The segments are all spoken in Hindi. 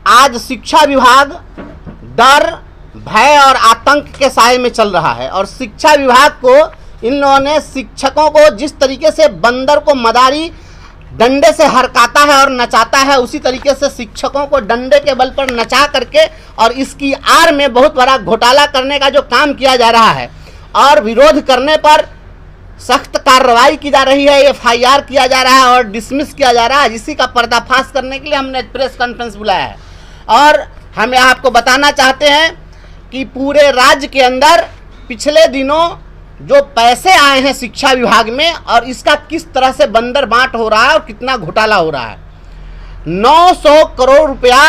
आज शिक्षा विभाग डर, भय और आतंक के साए में चल रहा है। और शिक्षा विभाग को इन लोगों ने शिक्षकों को जिस तरीके से बंदर को मदारी डंडे से हरकाता है और नचाता है, उसी तरीके से शिक्षकों को डंडे के बल पर नचा करके और इसकी आड़ में बहुत बड़ा घोटाला करने का जो काम किया जा रहा है और विरोध करने पर सख्त कार्रवाई की जा रही है, FIR किया जा रहा है और डिसमिस किया जा रहा है, इसी का पर्दाफाश करने के लिए हमने प्रेस कॉन्फ्रेंस बुलाया है। और हम आपको बताना चाहते हैं कि पूरे राज्य के अंदर पिछले दिनों जो पैसे आए हैं शिक्षा विभाग में और इसका किस तरह से बंदर बांट हो रहा है और कितना घोटाला हो रहा है। 900 करोड़ रुपया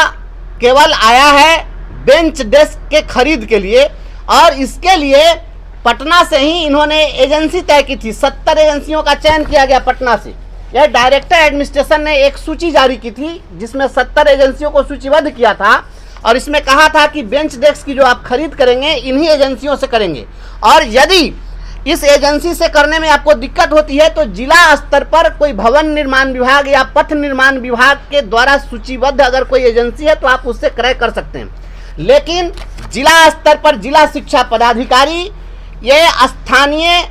केवल आया है बेंच डेस्क के खरीद के लिए और इसके लिए पटना से ही इन्होंने एजेंसी तय की थी। 70 एजेंसियों का चयन किया गया पटना से। यह डायरेक्टर एडमिनिस्ट्रेशन ने एक सूची जारी की थी जिसमें 70 एजेंसियों को सूचीबद्ध किया था और इसमें कहा था कि बेंच डेस्क की जो आप खरीद करेंगे इन्हीं एजेंसियों से करेंगे और यदि इस एजेंसी से करने में आपको दिक्कत होती है तो जिला स्तर पर कोई भवन निर्माण विभाग या पथ निर्माण विभाग के द्वारा सूचीबद्ध अगर कोई एजेंसी है तो आप उससे क्रय कर सकते हैं। लेकिन जिला स्तर पर जिला शिक्षा पदाधिकारी ये स्थानीय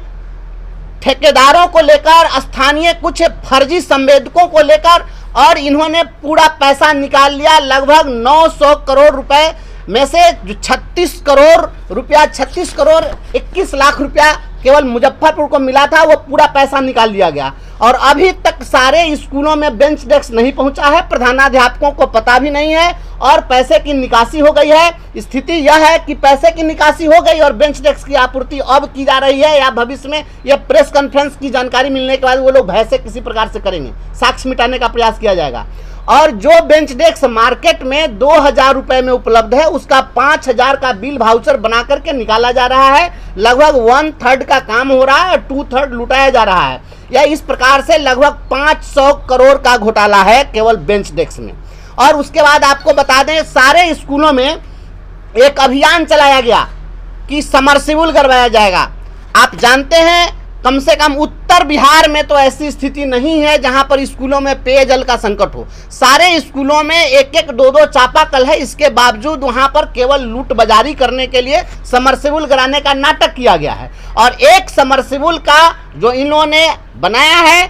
ठेकेदारों को लेकर, स्थानीय कुछ फर्जी संवेदकों को लेकर और इन्होंने पूरा पैसा निकाल लिया। लगभग 900 करोड़ रुपए में से जो 36 करोड़ रुपया 36 करोड़ 21 लाख रुपया केवल मुजफ्फरपुर को मिला था, वो पूरा पैसा निकाल लिया गया और अभी तक सारे स्कूलों में बेंच डेस्क नहीं पहुंचा है, प्रधानाध्यापकों को पता भी नहीं है और पैसे की निकासी हो गई है। स्थिति यह है कि पैसे की निकासी हो गई और बेंच डेस्क की आपूर्ति अब की जा रही है या भविष्य में यह प्रेस कॉन्फ्रेंस की जानकारी मिलने के बाद वो लोग भय से किसी प्रकार से करेंगे, साक्ष्य मिटाने का प्रयास किया जाएगा। और जो बेंच डेस्क मार्केट में 2000 रुपए में उपलब्ध है उसका 5000 का बिल वाउचर बना करके निकाला जा रहा है। लगभग 1/3 का काम हो रहा है और 2/3 लुटाया जा रहा है। या इस प्रकार से लगभग 500 करोड़ का घोटाला है केवल बेंच डेस्क में। और उसके बाद आपको बता दें सारे स्कूलों में एक अभियान चलाया गया कि समरसिबल करवाया जाएगा। आप जानते हैं कम से कम उत्तर बिहार में तो ऐसी स्थिति नहीं है जहां पर स्कूलों में पेयजल का संकट हो। सारे स्कूलों में एक एक दो दो चापाकल है, इसके बावजूद वहां पर केवल लूट बाजारी करने के लिए समरसिबल कराने का नाटक किया गया है। और एक समरसिबल का जो इन्होंने बनाया है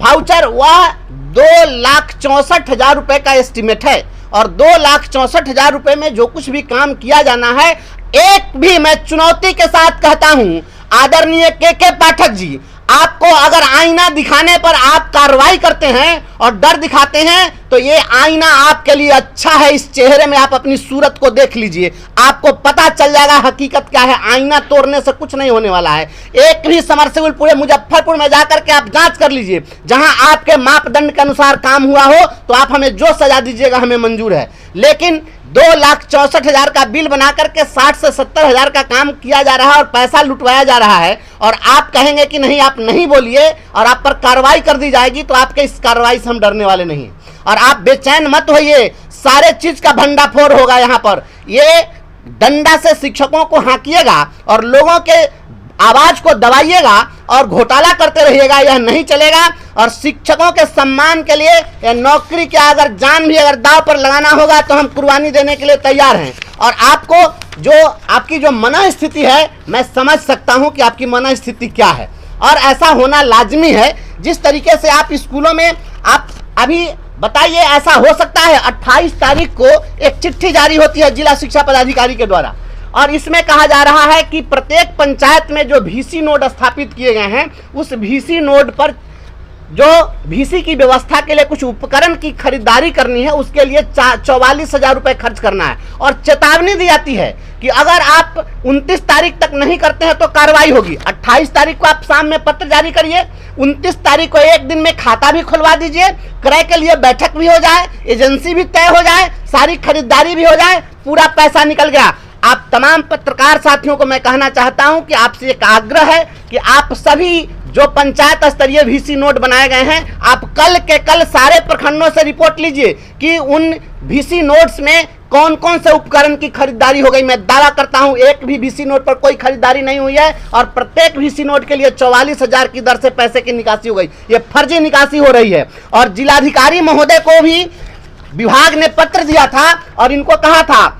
वाउचर वह 2,64,000 रुपए का एस्टिमेट है और 2,64,000 रुपए में जो कुछ भी काम किया जाना है, एक भी मैं चुनौती के साथ कहता हूं आदरणीय के पाठक जी, आपको अगर आईना दिखाने पर आप कार्रवाई करते हैं और डर दिखाते हैं तो ये आईना आपके लिए अच्छा है। इस चेहरे में आप अपनी सूरत को देख लीजिए, आपको पता चल जाएगा हकीकत क्या है। आईना तोड़ने से कुछ नहीं होने वाला है। एक भी समरसिबल पूरे मुजफ्फरपुर में जाकर के आप जांच कर लीजिए, जहां आपके मापदंड के अनुसार काम हुआ हो तो आप हमें जो सजा दीजिएगा हमें मंजूर है। लेकिन 2,64,000 का बिल बनाकर के 60 से 70,000 का काम किया जा रहा है और पैसा लुटवाया जा रहा है और आप कहेंगे कि नहीं आप नहीं बोलिए और आप पर कार्रवाई कर दी जाएगी, तो आपके इस कार्रवाई से हम डरने वाले नहीं। और आप बेचैन मत होइए, सारे चीज का भंडाफोड़ होगा। यहाँ पर ये डंडा से शिक्षकों को हाँकिएगा और लोगों के आवाज को दबाइएगा और घोटाला करते रहिएगा, यह नहीं चलेगा। और शिक्षकों के सम्मान के लिए या नौकरी के अगर जान भी अगर दांव पर लगाना होगा तो हम कुर्बानी देने के लिए तैयार हैं। और आपको जो आपकी जो मनस्थिति है, मैं समझ सकता हूं कि आपकी मनस्थिति क्या है और ऐसा होना लाजमी है। जिस तरीके से आप स्कूलों में आप अभी बताइए, ऐसा हो सकता है 28 तारीख को एक चिट्ठी जारी होती है जिला शिक्षा पदाधिकारी के द्वारा और इसमें कहा जा रहा है कि प्रत्येक पंचायत में जो VC नोड स्थापित किए गए हैं उस VC नोड पर जो VC की व्यवस्था के लिए कुछ उपकरण की खरीदारी करनी है, उसके लिए 44,000 रुपए खर्च करना है। और चेतावनी दी जाती है कि अगर आप 29 तारीख तक नहीं करते हैं तो कार्रवाई होगी। 28 तारीख को आप शाम में पत्र जारी करिए, 29 तारीख को एक दिन में खाता भी खुलवा दीजिए, क्रय के लिए बैठक भी हो जाए, एजेंसी भी तय हो जाए, सारी खरीदारी भी हो जाए, पूरा पैसा निकल गया। आप तमाम पत्रकार साथियों को मैं कहना चाहता हूं कि आपसे एक आग्रह है कि आप सभी जो पंचायत स्तरीय VC नोट बनाए गए हैं, आप कल के कल सारे प्रखंडों से रिपोर्ट लीजिए कि उन VC नोट्स में कौन कौन से उपकरण की खरीदारी हो गई। मैं दावा करता हूं एक भी VC नोट पर कोई खरीदारी नहीं हुई है और प्रत्येक VC नोट के लिए 44,000 की दर से पैसे की निकासी हो गई। ये फर्जी निकासी हो रही है। और जिलाधिकारी महोदय को भी विभाग ने पत्र दिया था और इनको कहा था,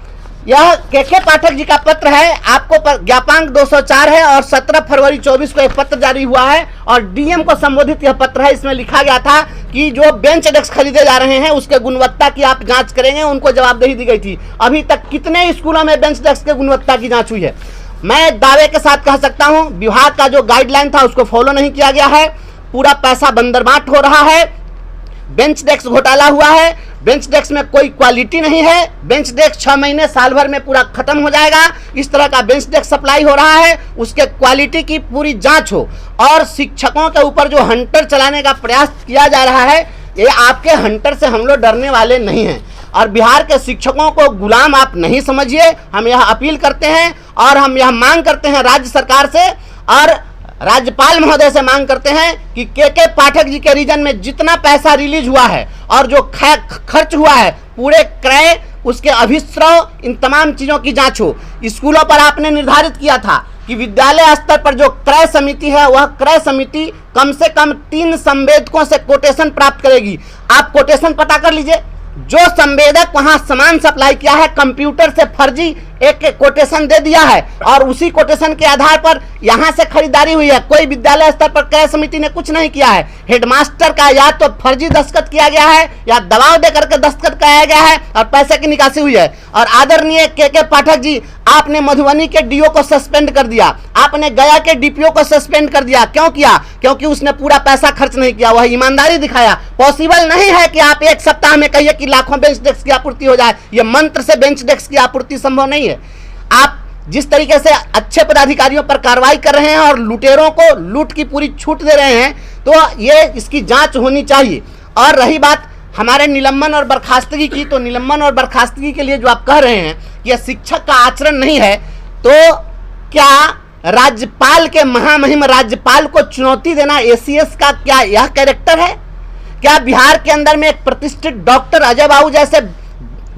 यह के पाठक जी का पत्र है, आपको ज्ञापांक 204 है और 17 फरवरी 24 को एक पत्र जारी हुआ है और डीएम को संबोधित यह पत्र है। इसमें लिखा गया था कि जो बेंच डेस्क खरीदे जा रहे हैं उसके गुणवत्ता की आप जांच करेंगे, उनको जवाबदेही दी गई थी। अभी तक कितने स्कूलों में बेंच डेस्क के गुणवत्ता की जांच हुई है? मैं दावे के साथ कह सकता हूं, विभाग का जो गाइडलाइन था उसको फॉलो नहीं किया गया है, पूरा पैसा बंदरबाट हो रहा है, बेंच डेस्क घोटाला हुआ है, बेंच डेस्क में कोई क्वालिटी नहीं है, बेंच डेस्क 6 महीने साल भर में पूरा खत्म हो जाएगा, इस तरह का बेंच डेस्क सप्लाई हो रहा है, उसके क्वालिटी की पूरी जांच हो। और शिक्षकों के ऊपर जो हंटर चलाने का प्रयास किया जा रहा है, ये आपके हंटर से हम लोग डरने वाले नहीं हैं और बिहार के शिक्षकों को गुलाम आप नहीं समझिए। हम यह अपील करते हैं और हम यह मांग करते हैं राज्य सरकार से और राज्यपाल महोदय से मांग करते हैं कि के पाठक जी के रीजन में जितना पैसा रिलीज हुआ है और जो खर्च हुआ है, पूरे क्रय, उसके अभिस्रव, इन तमाम चीज़ों की जांच हो। स्कूलों पर आपने निर्धारित किया था कि विद्यालय स्तर पर जो क्रय समिति है वह क्रय समिति कम से कम 3 संवेदकों से कोटेशन प्राप्त करेगी। आप कोटेशन पता कर लीजिए, जो संवेदक वहां सामान सप्लाई किया है कंप्यूटर से फर्जी एक कोटेशन दे दिया है और उसी कोटेशन के आधार पर यहां से खरीदारी हुई है। कोई विद्यालय स्तर पर क्रय समिति ने कुछ नहीं किया है। हेडमास्टर का या तो फर्जी दस्तखत किया गया है या दबाव देकर के दस्तखत कराया गया है और पैसे की निकासी हुई है। और आदरणीय के पाठक जी, आपने मधुबनी के डीओ को सस्पेंड कर दिया, आपने गया के डीपीओ को सस्पेंड कर दिया। क्यों किया? क्योंकि उसने पूरा पैसा खर्च नहीं किया, वह ईमानदारी दिखाया। पॉसिबल नहीं है कि आप एक सप्ताह में कहिए कि लाखों बेंच डेस्क की आपूर्ति हो जाए, यह मंत्र से बेंच डेस्क की आपूर्ति संभव नहीं है। आप जिस तरीके से अच्छे पदाधिकारियों पर कार्रवाई कर रहे हैं और लुटेरों को लूट की पूरी छूट दे रहे हैं, तो ये इसकी जांच होनी चाहिए। और रही बात हमारे निलंबन और बर्खास्तगी की, तो निलंबन और बर्खास्तगी के लिए जो आप कह रहे हैं कि शिक्षक का आचरण नहीं है, तो क्या राज्यपाल के महामहिम राज्यपाल को चुनौती देना एसीएस का क्या यह कैरेक्टर है? क्या बिहार के अंदर में एक प्रतिष्ठित डॉक्टर अजय बाबू जैसे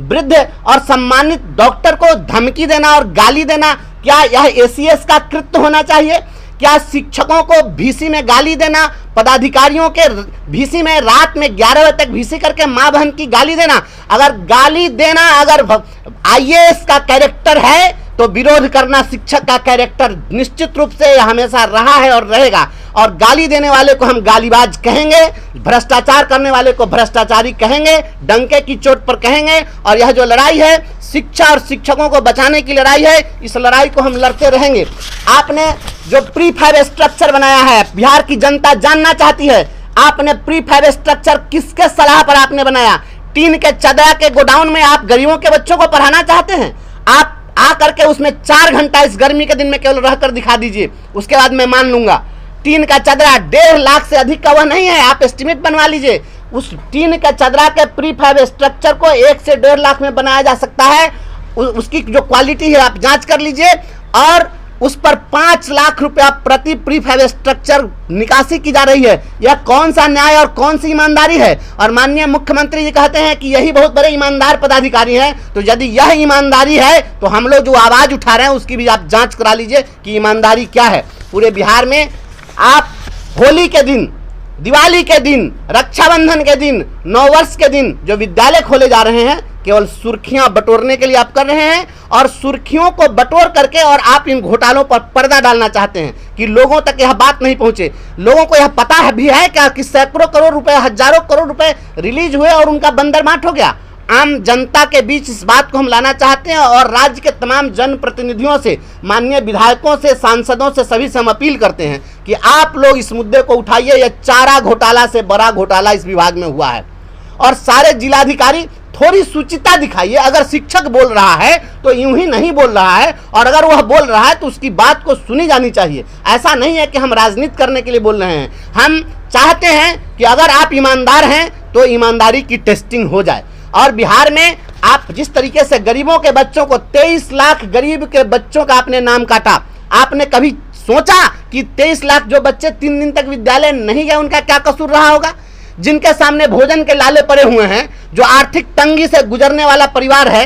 वृद्ध और सम्मानित डॉक्टर को धमकी देना और गाली देना, क्या यह एसीएस का कृत्य होना चाहिए? क्या शिक्षकों को भीसी में गाली देना, पदाधिकारियों के भीसी में रात में 11 बजे तक भीसी करके मां बहन की गाली देना, अगर गाली देना अगर आईएएस का कैरेक्टर है तो विरोध करना शिक्षक का कैरेक्टर निश्चित रूप से हमेशा रहा है और रहेगा। और गाली देने वाले को हम गालीबाज कहेंगे, भ्रष्टाचार करने वाले को भ्रष्टाचारी कहेंगे, डंके की चोट पर कहेंगे। और यह जो लड़ाई है शिक्षा और शिक्षकों को बचाने की लड़ाई है, इस लड़ाई को हम लड़ते रहेंगे। आपने जो प्री फैब स्ट्रक्चर बनाया है, बिहार की जनता जानना चाहती है, आपने प्री फैब स्ट्रक्चर किसके सलाह पर आपने बनाया? टीन के चदरा के गोडाउन में आप गरीबों के बच्चों को पढ़ाना चाहते हैं? आप आ करके उसमें 4 घंटा इस गर्मी के दिन में केवल रहकर दिखा दीजिए, उसके बाद मैं मान लूंगा। टीन का चदरा 1.5 लाख से अधिक का वह नहीं है, आप एस्टिमेट बनवा लीजिए। उस टीन के चदरा के प्री फैब स्ट्रक्चर को 1 से 1.5 लाख में बनाया जा सकता है। उसकी जो क्वालिटी है आप जांच कर लीजिए और उस पर 5 लाख रुपया प्रति प्री फैब स्ट्रक्चर निकासी की जा रही है। यह कौन सा न्याय और कौन सी ईमानदारी है? और माननीय मुख्यमंत्री जी कहते हैं कि यही बहुत बड़े ईमानदार पदाधिकारी हैं। तो यदि यह ईमानदारी है तो हम लोग जो आवाज उठा रहे हैं उसकी भी आप जांच करा लीजिए कि ईमानदारी क्या है। पूरे बिहार में आप होली के दिन, दिवाली के दिन, रक्षाबंधन के दिन, नववर्ष के दिन जो विद्यालय खोले जा रहे हैं केवल सुर्खियां बटोरने के लिए आप कर रहे हैं और सुर्खियों को बटोर करके और आप इन घोटालों पर पर्दा डालना चाहते हैं कि लोगों तक यह बात नहीं पहुंचे। लोगों को यह पता है भी है क्या कि सैकड़ों करोड़ रुपए, हजारों करोड़ रुपए रिलीज हुए और उनका बंदरबाट हो गया। आम जनता के बीच इस बात को हम लाना चाहते हैं और राज्य के तमाम जनप्रतिनिधियों से, माननीय विधायकों से, सांसदों से, सभी से हम अपील करते हैं कि आप लोग इस मुद्दे को उठाइए। यह चारा घोटाला से बड़ा घोटाला इस विभाग में हुआ है और सारे जिलाधिकारी थोड़ी सुचिता दिखाइए। अगर शिक्षक बोल रहा है तो यूं ही नहीं बोल रहा है और अगर वह बोल रहा है तो उसकी बात को सुनी जानी चाहिए। ऐसा नहीं है कि हम राजनीति करने के लिए बोल रहे हैं। हम चाहते हैं कि अगर आप ईमानदार हैं तो ईमानदारी की टेस्टिंग हो जाए। और बिहार में आप जिस तरीके से गरीबों के बच्चों को 23 लाख गरीब के बच्चों का आपने नाम काटा, आपने कभी सोचा कि 23 लाख जो बच्चे 3 दिन तक विद्यालय नहीं गए उनका क्या कसूर रहा होगा? जिनके सामने भोजन के लाले पड़े हुए हैं, जो आर्थिक तंगी से गुजरने वाला परिवार है,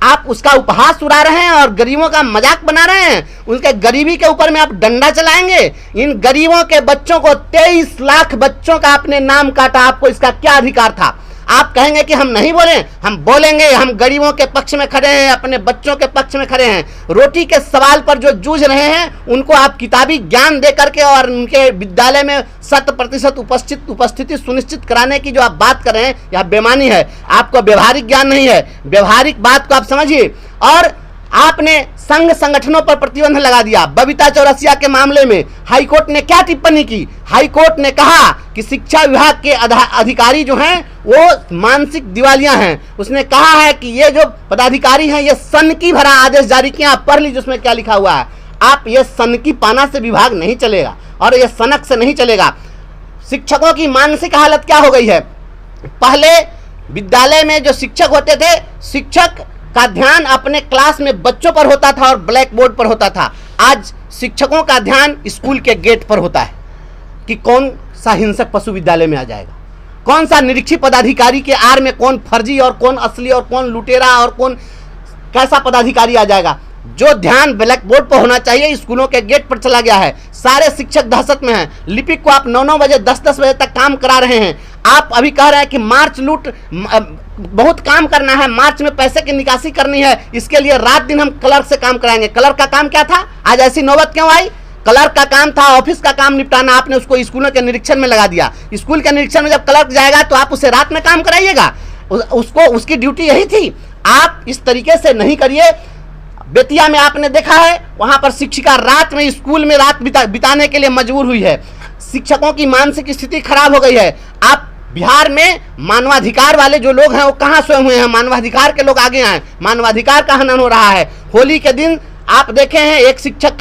आप उसका उपहास उड़ा रहे हैं और गरीबों का मजाक बना रहे हैं। उनके गरीबी के ऊपर में आप डंडा चलाएंगे। इन गरीबों के बच्चों को 23 लाख बच्चों का आपने नाम काटा, आपको इसका क्या अधिकार था? आप कहेंगे कि हम नहीं बोलें, हम बोलेंगे। हम गरीबों के पक्ष में खड़े हैं, अपने बच्चों के पक्ष में खड़े हैं। रोटी के सवाल पर जो जूझ रहे हैं उनको आप किताबी ज्ञान दे करके और उनके विद्यालय में 100% उपस्थिति सुनिश्चित कराने की जो आप बात कर रहे हैं, यह बेईमानी है। आपको व्यवहारिक ज्ञान नहीं है, व्यवहारिक बात को आप समझिए। और आपने संघ संगठनों पर प्रतिबंध लगा दिया। बबीता चौरसिया के मामले में हाईकोर्ट ने क्या टिप्पणी की? हाईकोर्ट ने कहा कि शिक्षा विभाग के अधिकारी जो हैं वो मानसिक दिवालिया हैं। उसने कहा है कि ये जो पदाधिकारी हैं ये सनकी भरा आदेश जारी किया। आप पढ़ लीजिए उसमें क्या लिखा हुआ है। आप ये सनकी पाना से विभाग नहीं चलेगा और ये सनक से नहीं चलेगा। शिक्षकों की मानसिक हालत क्या हो गई है? पहले विद्यालय में जो शिक्षक होते थे, शिक्षक का ध्यान अपने क्लास में बच्चों पर होता था और ब्लैक बोर्ड पर होता था। आज शिक्षकों का ध्यान स्कूल के गेट पर होता है कि कौन सा हिंसक पशु विद्यालय में आ जाएगा, कौन सा निरीक्षी पदाधिकारी के आड़ में कौन फर्जी और कौन असली और कौन लुटेरा और कौन कैसा पदाधिकारी आ जाएगा। जो ध्यान ब्लैक बोर्ड पर होना चाहिए स्कूलों के गेट पर चला गया है। सारे शिक्षक दहशत में हैं। लिपिक को आप 9-9 बजे 10-10 बजे तक काम करा रहे हैं। आप अभी कह रहे हैं कि मार्च लूट बहुत काम करना है, मार्च में पैसे की निकासी करनी है, इसके लिए रात दिन हम क्लर्क से काम कराएंगे। क्लर्क का काम क्या था? आज ऐसी नौबत क्यों आई? क्लर्क का काम था ऑफिस का काम निपटाना, आपने उसको स्कूलों के निरीक्षण में लगा दिया। स्कूल के निरीक्षण में जब क्लर्क जाएगा तो आप उसे रात में काम कराइएगा, उसको उसकी ड्यूटी यही थी। आप इस तरीके से नहीं करिए। बेतिया में आपने देखा है, वहां पर शिक्षिका रात में स्कूल में रात बिताने के लिए मजबूर हुई है। शिक्षकों की मानसिक स्थिति खराब हो गई है। आप बिहार में मानवाधिकार वाले जो लोग हैं वो कहाँ सोए हुए हैं? मानवाधिकार के लोग आगे आए। मानवाधिकार का हनन हो रहा है। होली के दिन आप देखे हैं एक शिक्षक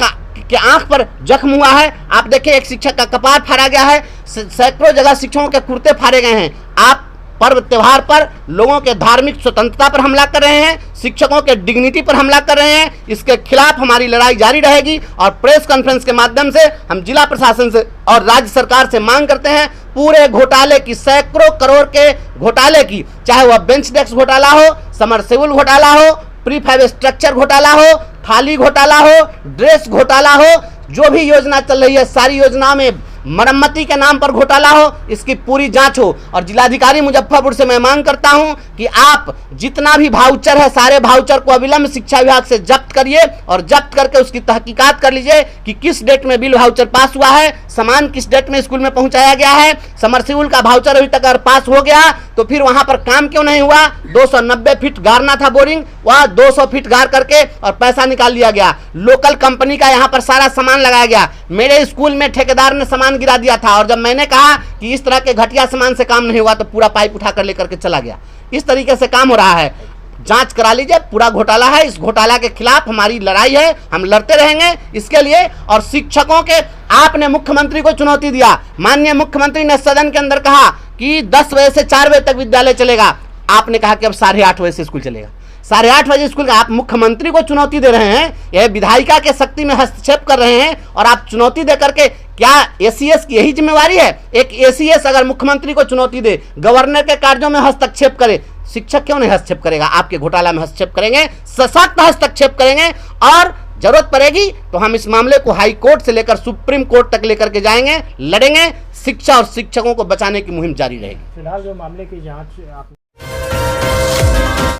के आंख पर जख्म हुआ है। आप देखें एक शिक्षक का कपार फाड़ा गया है। सैकड़ों जगह शिक्षकों के कुर्ते फाड़े गए हैं। आप पर्व त्योहार पर लोगों के धार्मिक स्वतंत्रता पर हमला कर रहे हैं, शिक्षकों के डिग्निटी पर हमला कर रहे हैं। इसके खिलाफ हमारी लड़ाई जारी रहेगी और प्रेस कॉन्फ्रेंस के माध्यम से हम जिला प्रशासन से और राज्य सरकार से मांग करते हैं पूरे घोटाले की, सैकड़ों करोड़ के घोटाले की, चाहे वह बेंच डेस्क घोटाला हो, समरसेबुल घोटाला हो, प्रीफैब स्ट्रक्चर घोटाला हो, थाली घोटाला हो, ड्रेस घोटाला हो, जो भी योजना चल रही है सारी योजना में मरम्मती के नाम पर घोटाला हो, इसकी पूरी जांच हो। और जिलाधिकारी मुजफ्फरपुर से मैं मांग करता हूं कि आप जितना भी भाउचर है सारे भाउचर को अविलंब शिक्षा विभाग से जब्त करिए और जब्त करके उसकी तहकीकात कर लीजिए कि किस डेट में बिल भाउचर पास हुआ है, सामान किस डेट में स्कूल में पहुंचाया गया है। समरसेबुल का भाउचर अभी तक अगर पास हो गया तो फिर वहां पर काम क्यों नहीं हुआ? 290 फीट गाड़ना था बोरिंग, वहां 200 फीट गाड़ करके और पैसा निकाल लिया गया। लोकल कंपनी का यहां पर सारा सामान लगाया गया। मेरे स्कूल में ठेकेदार ने सामान गिरा दिया था और जब मैंने कहा कि इस तरह के घटिया सामान से काम नहीं हुआ तो पूरा पाइप उठाकर लेकर के चला गया। इस तरीके से काम हो रहा है। जांच करा लीजिए, पूरा घोटाला है। इस घोटाला के खिलाफ हमारी लड़ाई है, हम लड़ते रहेंगे इसके लिए। और शिक्षकों के आपने मुख्यमंत्री को चुनौती दिया। माननीय मुख्यमंत्री ने सदन के अंदर कहा कि 10 बजे से 4 बजे तक विद्यालय चलेगा। आपने कहा कि अब 8:30 बजे से स्कूल चलेगा। 8:30 बजे स्कूल का आप मुख्यमंत्री को चुनौती दे रहे हैं, यह विधायिका के शक्ति में हस्तक्षेप कर रहे हैं। और आप चुनौती दे करके, क्या एसीएस की यही जिम्मेवारी है? एक एसीएस अगर मुख्यमंत्री को चुनौती दे, गवर्नर के कार्यों में हस्तक्षेप करे, शिक्षक क्यों नहीं हस्तक्षेप करेगा? आपके घोटाला में हस्तक्षेप करेंगे, सशक्त हस्तक्षेप करेंगे और जरूरत पड़ेगी तो हम इस मामले को हाई कोर्ट से लेकर सुप्रीम कोर्ट तक लेकर के जाएंगे, लड़ेंगे। शिक्षा और शिक्षकों को बचाने की मुहिम जारी रहेगी। फिलहाल जो मामले की जांच आप